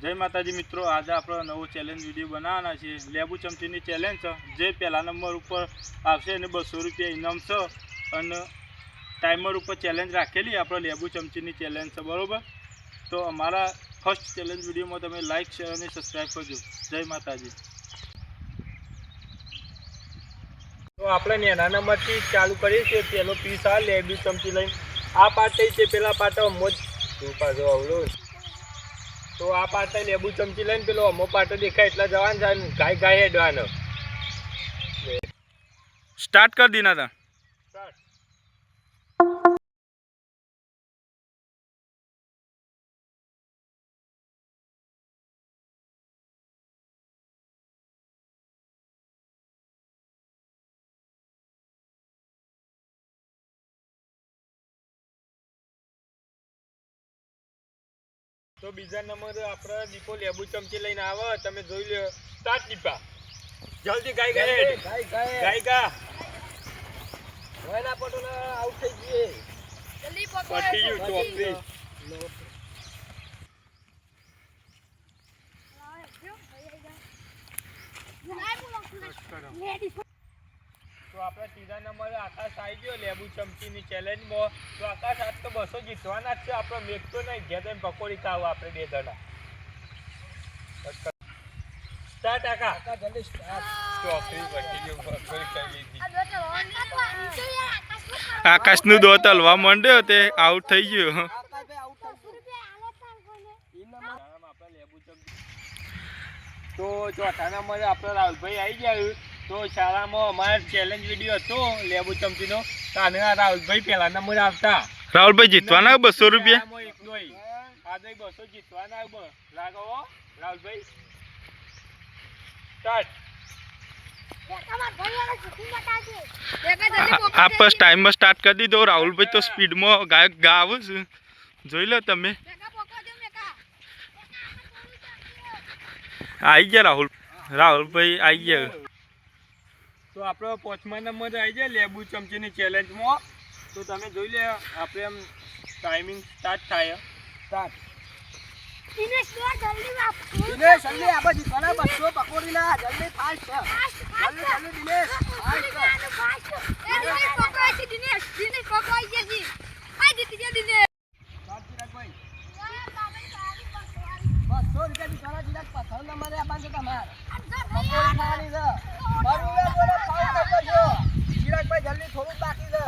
જય માતાજી મિત્રો, આજે આપણે નવો ચેલેન્જ વિડીયો બનાવવાના છે। લેબુ ચમચીની ચેલેન્જ છે। જે પહેલા નંબર ઉપર આવશે એને 200 રૂપિયા ઇનામ છે અને ટાઈમર ઉપર ચેલેન્જ રાખેલી આપણે લેબુ ચમચીની ચેલેન્જ છે, બરોબર। તો અમારા ફર્સ્ટ ચેલેન્જ વિડીયોમાં તમે લાઈક શેર અને સબસ્ક્રાઈબ કરજો। જય માતાજી। તો આપણે નાના નંબરથી ચાલુ કરીએ છીએ। પહેલો પીસ આ લેબુ ચમચી લઈને આ પાર્ટ છે, પેલા પાર્ટ મોજ પાછો આવડો। તો આ પાર્ટ લેબુ ચમચી લઈને પેલો અમો પાર્ટ દેખાય એટલે જવાનું છે, ગાય ગાય હેડવાનો। સ્ટાર્ટ કર દીના था तो बीजा नंबर આપણે દીપો લેબુ ચમચી લઈને આવે, તમે જોઈ લો। સ્ટાર્ટ દીપા, જલ્દી ગાય ગાય ગાય ગા ઓયના પટોલા આઉટ થઈ ગઈ, જલ્દી પકડી યુ ચોકરી। तो આપણે ત્રીજા નંબરે આકાશ આવી ગયો લેબુ ચમચીની ચેલેન્જમાં। તો આકાશ આજ તો 200 જીતવાના જ છે, આપણો મેક તો નહીં ઘેર જઈને પકોડી ખાવ આપણે બે જણા। સ્ટાર્ટ આકા જલ્દી સ્ટાર્ટ। ચોકરી પટી ગયો, પકોડી ખાઈ લીધી। આકાશનું દોત હલવા માંડ્યો તે આઉટ થઈ ગયો। તો ચોથા નંબરે આપણે રાહુલભાઈ આવી ગયા। તો શાળામાં અમારે ચેલેન્જ વિડીયો હતો લેબુ ચમચીનો, અને રાહુલભાઈ પહેલા નંબરે આવતા। રાહુલભાઈ જીતવાના 200 રૂપિયા આજે 200 જીતવાના લાગો રાહુલભાઈ। સ્ટાર્ટ। आप टाइमर स्टार्ट कर दी। तो राहुल भाई तो स्पीड में गायक गाव જોઈ લો તમે। આવી ગયા રાહુલ ભાઈ આવી ગયા। તો આપણો 5મા નંબર આવી જાય લેબુ ચમચીની ચેલેન્જમાં। તો તમે જોઈ લે આપણે એમ ટાઈમિંગ સ્ટાર્ટ થાય। સ્ટાર્ટ દિનેશ જલ્દી દિનેશ જલ્દી આપણે જીતવાના 200 પકોડી ના જલ્દી ફાસ્ટ જલ્દી જલ્દી દિનેશ ફાસ્ટ દિનેશ પકોડી છે દિનેશ પકોડી છે જી આ જીતી ગયા દિનેશ। સાચી રાખ ભાઈ 200 રૂપિયા જીતવાના ચિરાગ પથ્થર નંબરે આપવાનું છે તમારે પકોડી ખાવાની છે। બરુલે બોલે ફાઉલ કરજો ચિરાગભાઈ જલ્દી થોડું બાકી છે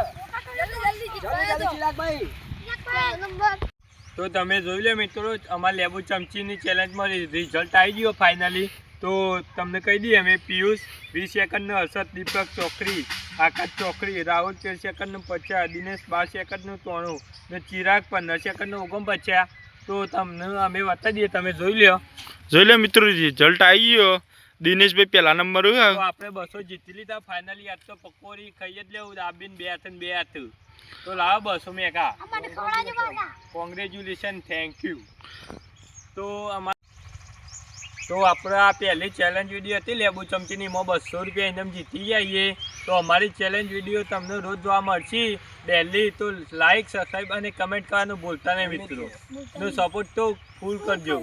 જલ્દી ચિરાગભાઈ નંબર। તો તમે જોઈ લો મિત્રો અમારા લેબુ ચમચીની ચેલેન્જમાં રિઝલ્ટ આવી ગયો ફાઇનલી। તો તમને કહી દઈએ અમે પિયુષ 20 સેકન્ડનો, હર્ષદ દીપક ચોકરી, આકાશ ચોકરી, રાહુલ 13 સેકન્ડનો 50, દિનેશ 12 સેકન્ડનું 93 ને ચિરાગ 15 સેકન્ડનો 49। તો તમને અમે બતાવી દઈએ, તમે જોઈ લો મિત્રો રિઝલ્ટ આવી ગયો। દિનેશભાઈ પહેલા નંબર હોય તો આપણે 200 જીતી લીધા ફાઇનલી। આજ તો પકોડી ખાઈ જ લેવું દાબીને બે હાથ। તો લાવો 200 મેકા, કોંગ્રેચ્યુલેશન, થેન્ક યુ। તો આપણે આ પહેલી ચેલેન્જ વિડીયો હતી લેબુ ચમચીની, એમાં 200 રૂપિયા ઇનામ જીતી જઈએ। તો અમારી ચેલેન્જ વિડીયો તમને રોજ જોવા મળશે ડેલી। તો લાઈક સબસ્ક્રાઈબ અને કમેન્ટ કરવાનું ભૂલતા નહીં મિત્રો, નો સપોર્ટ તો ફૂલ કરજો।